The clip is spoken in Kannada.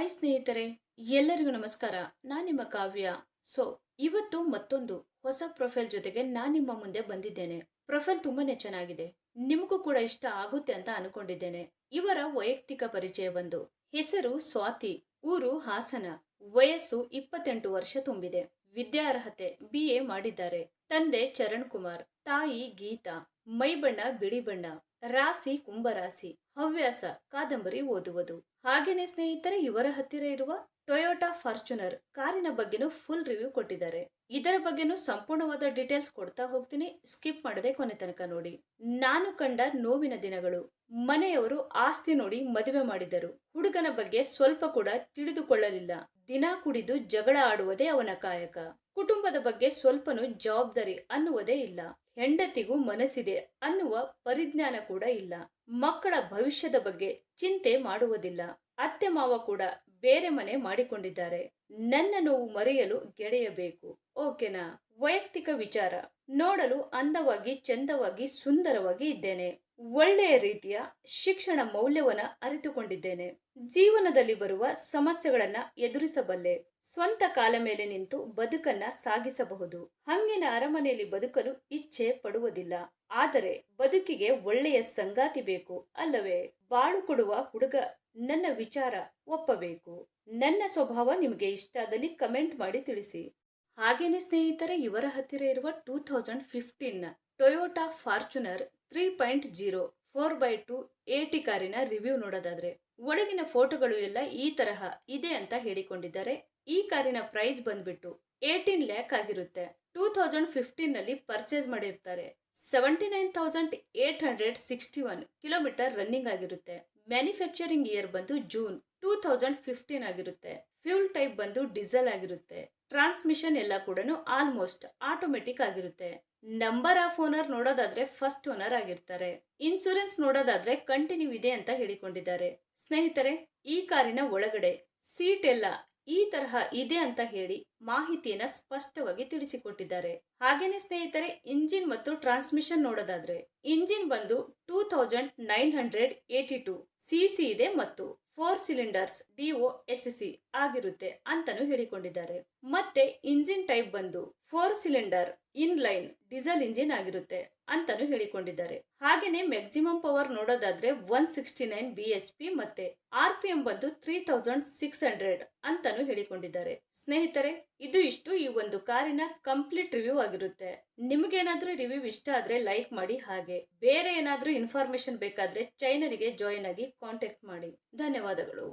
ಹಾಯ್ ಸ್ನೇಹಿತರೆ, ಎಲ್ಲರಿಗೂ ನಮಸ್ಕಾರ. ನಾನು ನಿಮ್ಮ ಕಾವ್ಯ. ಸೊ ಇವತ್ತು ಮತ್ತೊಂದು ಹೊಸ ಪ್ರೊಫೈಲ್ ಜೊತೆಗೆ ನಾನು ನಿಮ್ಮ ಮುಂದೆ ಬಂದಿದ್ದೇನೆ. ಪ್ರೊಫೈಲ್ ತುಂಬಾನೇ ಚೆನ್ನಾಗಿದೆ, ನಿಮಗೂ ಕೂಡ ಇಷ್ಟ ಆಗುತ್ತೆ ಅಂತ ಅನ್ಕೊಂಡಿದ್ದೇನೆ. ಇವರ ವೈಯಕ್ತಿಕ ಪರಿಚಯ ಬಂದು ಹೆಸರು ಸ್ವಾತಿ, ಊರು ಹಾಸನ, ವಯಸ್ಸು 28 ವರ್ಷ ತುಂಬಿದೆ. ವಿದ್ಯಾರ್ಹತೆ BA ಮಾಡಿದ್ದಾರೆ. ತಂದೆ ಚರಣ್ ಕುಮಾರ್, ತಾಯಿ ಗೀತಾ. ಮೈಬಣ್ಣ ಬಿಳಿ ಬಣ್ಣ, ರಾಶಿ ಕುಂಭರಾಶಿ, ಹವ್ಯಾಸ ಕಾದಂಬರಿ ಓದುವುದು. ಹಾಗೇನೆ ಸ್ನೇಹಿತರೆ, ಇವರ ಹತ್ತಿರ ಇರುವ ಟೊಯೋಟಾ ಫಾರ್ಚುನರ್ ಕಾರಿನ ಬಗ್ಗೆನೂ ಫುಲ್ ರಿವ್ಯೂ ಕೊಟ್ಟಿದ್ದಾರೆ. ಇದರ ಬಗ್ಗೆನೂ ಸಂಪೂರ್ಣವಾದ ಡೀಟೇಲ್ಸ್ ಕೊಡ್ತಾ ಹೋಗ್ತೀನಿ, ಸ್ಕಿಪ್ ಮಾಡದೆ ಕೊನೆ ತನಕ ನೋಡಿ. ನಾನು ಕಂಡ ನೋವಿನ ದಿನಗಳು. ಮನೆಯವರು ಆಸ್ತಿ ನೋಡಿ ಮದುವೆ ಮಾಡಿದರು. ಹುಡುಗನ ಬಗ್ಗೆ ಸ್ವಲ್ಪ ಕೂಡ ತಿಳಿದುಕೊಳ್ಳಲಿಲ್ಲ. ದಿನ ಕುಡಿದು ಜಗಳ ಆಡುವುದೇ ಅವನ ಕಾಯಕ. ಕುಟುಂಬದ ಬಗ್ಗೆ ಸ್ವಲ್ಪನೂ ಜವಾಬ್ದಾರಿ ಅನ್ನುವುದೇ ಇಲ್ಲ. ಹೆಂಡತಿಗೂ ಮನಸ್ಸಿದೆ ಅನ್ನುವ ಪರಿಜ್ಞಾನ ಕೂಡ ಇಲ್ಲ. ಮಕ್ಕಳ ಭವಿಷ್ಯದ ಬಗ್ಗೆ ಚಿಂತೆ ಮಾಡುವುದಿಲ್ಲ. ಅತ್ತೆ ಮಾವ ಕೂಡ ಬೇರೆ ಮನೆ ಮಾಡಿಕೊಂಡಿದ್ದಾರೆ. ನನ್ನ ನೋವು ಮರೆಯಲು ಗೆಳೆಯಬೇಕು. ಓಕೆನಾ? ವೈಯಕ್ತಿಕ ವಿಚಾರ. ನೋಡಲು ಅಂದವಾಗಿ, ಚಂದವಾಗಿ, ಸುಂದರವಾಗಿ ಇದ್ದೇನೆ. ಒಳ್ಳೆಯ ರೀತಿಯ ಶಿಕ್ಷಣ ಮೌಲ್ಯವನ್ನ ಅರಿತುಕೊಂಡಿದ್ದೇನೆ. ಜೀವನದಲ್ಲಿ ಬರುವ ಸಮಸ್ಯೆಗಳನ್ನ ಎದುರಿಸಬಲ್ಲೆ. ಸ್ವಂತ ಕಾಲ ಮೇಲೆ ನಿಂತು ಬದುಕನ್ನ ಸಾಗಿಸಬಹುದು. ಹಂಗಿನ ಅರಮನೆಯಲ್ಲಿ ಬದುಕಲು ಇಚ್ಛೆ ಪಡುವುದಿಲ್ಲ. ಆದರೆ ಬದುಕಿಗೆ ಒಳ್ಳೆಯ ಸಂಗಾತಿ ಬೇಕು ಅಲ್ಲವೇ? ಬಾಳು ಕೊಡುವ ಹುಡುಗ ನನ್ನ ವಿಚಾರ ಒಪ್ಪಬೇಕು. ನನ್ನ ಸ್ವಭಾವ ನಿಮಗೆ ಇಷ್ಟ ಆದಲ್ಲಿ ಕಮೆಂಟ್ ಮಾಡಿ ತಿಳಿಸಿ. ಹಾಗೇನೆ ಸ್ನೇಹಿತರೆ, ಇವರ ಹತ್ತಿರ ಇರುವ 2015 ಟೊಯೋಟಾ ಫಾರ್ಚುನರ್ 3.0 4x2 AT ಕಾರಿನ ರಿವ್ಯೂ ನೋಡೋದಾದ್ರೆ ಒಳಗಿನ ಫೋಟೋಗಳು ಎಲ್ಲ ಈ ತರಹ ಇದೆ ಅಂತ ಹೇಳಿಕೊಂಡಿದ್ದಾರೆ. ಈ ಕಾರಿನ ಪ್ರೈಸ್ ಬಂದ್ಬಿಟ್ಟು 18 ಲ್ಯಾಕ್ ಆಗಿರುತ್ತೆ. 2015 ನಲ್ಲಿ ಪರ್ಚೇಸ್ ಮಾಡಿರ್ತಾರೆ. 79,861 ಕಿಲೋಮೀಟರ್ ರನ್ನಿಂಗ್ ಆಗಿರುತ್ತೆ. ಮ್ಯಾನುಫ್ಯಾಕ್ಚರಿಂಗ್ ಇಯರ್ ಬಂದು ಜೂನ್ 2015 ಆಗಿರುತ್ತೆ. ಫ್ಯೂಲ್ ಟೈಪ್ ಬಂದು ಡೀಸೆಲ್ ಆಗಿರುತ್ತೆ. ಟ್ರಾನ್ಸ್ಮಿಷನ್ ಎಲ್ಲ ಕೂಡ ಆಲ್ಮೋಸ್ಟ್ ಆಟೋಮೆಟಿಕ್ ಆಗಿರುತ್ತೆ. ನಂಬರ್ ಆಫ್ ಓನರ್ ನೋಡೋದಾದ್ರೆ ಫಸ್ಟ್ ಓನರ್ ಆಗಿರ್ತಾರೆ. ಇನ್ಸೂರೆನ್ಸ್ ನೋಡೋದಾದ್ರೆ ಕಂಟಿನ್ಯೂ ಇದೆ ಅಂತ ಹೇಳಿಕೊಂಡಿದ್ದಾರೆ. ಸ್ನೇಹಿತರೆ, ಈ ಕಾರಿನ ಒಳಗಡೆ ಸೀಟ್ ಎಲ್ಲ ಈ ತರಹ ಇದೆ ಅಂತ ಹೇಳಿ ಮಾಹಿತಿಯನ್ನ ಸ್ಪಷ್ಟವಾಗಿ ತಿಳಿಸಿಕೊಟ್ಟಿದ್ದಾರೆ. ಹಾಗೇನೆ ಸ್ನೇಹಿತರೆ, ಇಂಜಿನ್ ಮತ್ತು ಟ್ರಾನ್ಸ್ಮಿಷನ್ ನೋಡೋದಾದ್ರೆ ಇಂಜಿನ್ ಬಂದು 2982 cc ಇದೆ ಮತ್ತು 4 ಸಿಲಿಂಡರ್ಸ್ DOHC ಆಗಿರುತ್ತೆ ಅಂತಾನು ಹೇಳಿಕೊಂಡಿದ್ದಾರೆ. ಮತ್ತೆ ಇಂಜಿನ್ ಟೈಪ್ ಬಂದು 4 ಸಿಲಿಂಡರ್ ಇನ್ಲೈನ್ ಡೀಸೆಲ್ ಇಂಜಿನ್ ಆಗಿರುತ್ತೆ ಅಂತಾನು ಹೇಳಿಕೊಂಡಿದ್ದಾರೆ. ಹಾಗೇನೆ ಮ್ಯಾಕ್ಸಿಮಮ್ ಪವರ್ ನೋಡೋದಾದ್ರೆ 169 BHP ಮತ್ತೆ RPM ಬಂದು 3600 ಅಂತಾನು ಹೇಳಿಕೊಂಡಿದ್ದಾರೆ. ಸ್ನೇಹಿತರೆ, ಇದು ಇಷ್ಟು ಈ ಒಂದು ಕಾರಿನ ಕಂಪ್ಲೀಟ್ ರಿವ್ಯೂ ಆಗಿರುತ್ತೆ. ನಿಮ್ಗೇನಾದ್ರೂ ರಿವ್ಯೂ ಇಷ್ಟ ಆದ್ರೆ ಲೈಕ್ ಮಾಡಿ. ಹಾಗೆ ಬೇರೆ ಏನಾದ್ರೂ ಇನ್ಫಾರ್ಮೇಶನ್ ಬೇಕಾದ್ರೆ ಚಾನೆಲ್ಗೆ ಜಾಯಿನ್ ಆಗಿ ಕಾಂಟ್ಯಾಕ್ಟ್ ಮಾಡಿ. ಧನ್ಯವಾದಗಳು.